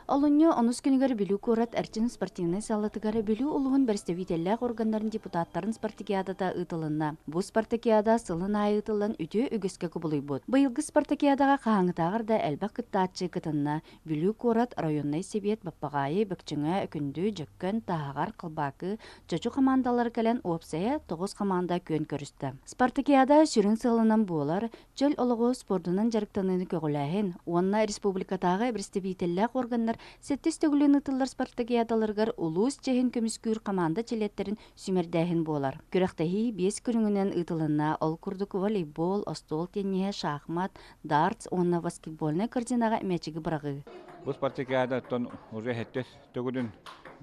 Олоньо онус күнігер білу көрат әрчин спортивный салатыгары білу улуғын представителләқ органдарын депутаттарын спартакиадада ытылынна. Бу спартакиада сылын айы ытылын үтө үгіске күбылый бұд. Бұйылғы спартакиадаға қағыңытағырда әлбақ кыттаатчы кытынна. Білу көрат районный себет баппағайы бөкчіңі үкінді жүккін тағағар қылбақы чочу командалары кәлен опсая 9 команда көн көрісті. Спартакиада сүрін сылынан болар, чөл олығы спордының жарықтаныны көгіләхін. Онна республикатағы представителләқ органдар сеттес төгілін ұтылар спартакиадаларғар улус чехін көміскүр команда челеттерін сүмердәхін болар. Күріқтәхи 5 күріңінен ұтылына ол күрдік волейбол, остол тенне, шахмат, дартс, онна баскетболны кардинаға мәчігі бірағы. Бұл спартакиада тон уже хеттес төгілін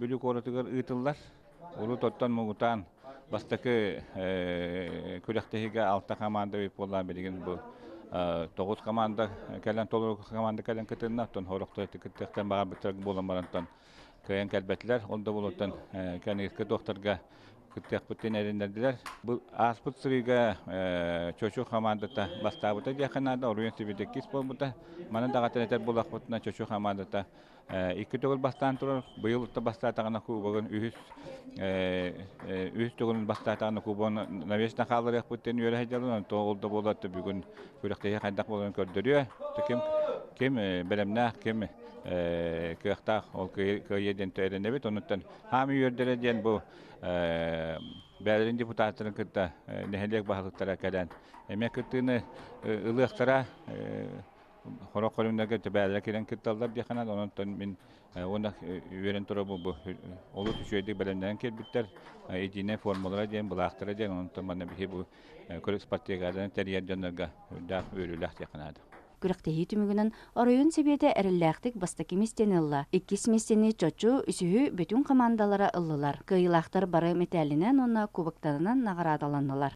бүлі қорытығыр ұтылар. Улу тоттан мұғытан бастакы күріқтәхиге 6 команда өйіп болған білген бұл. 9 команда кәлен толы команда кәлен кітінна, тон хорықты кіттіқтен баға біттіргі болан барантан көйен кәлбәтілер, онда болуттан кәне ескі доқтарға кіттіқ бүттен әріндерділер. Бұл аспыт сырыға чөчу командата бастабыта дияқанада, оруен себедек кес болбыта. Мана дағатын әтер болақ бұтына чөчу командата 2 төгіл бастан тұрар, бұйыл ұтта бастатағына көбігін үйіс төгілін бастатағына көбігін навесна қалырық бұттен үйері хайдалын, тоғылды болады бүгін көріқтегі қайдақ болуын көрдірі. Кем бәлемнақ, кем көқтақ ол көйеден тойрен әбет, оныттан хамы үйердері ден бұл бәлерін депутаттырын күтті нәхелек бағылықтара кәден. Әмек күттіні ұлықтара Хорок колумнарга бәлер келен китталдар диханат, онтон мен онда үйрен туры бұл олу түшөйдік бәлемден келбіттер, едине формулара ден, бұлақтыра ден, онтон мана бігі бұл көрік спартигадан тәрияр жанларға дақ өріләқ диханады. Күріқтәхи түмігінен оройын себеті әрілләқтік бастаки местен ылла. 2 местені чочу үсігі бүтін командалара ыллылар. Кыйлақтар бары метәлінен онна кубықтанынан нағарадаланылар.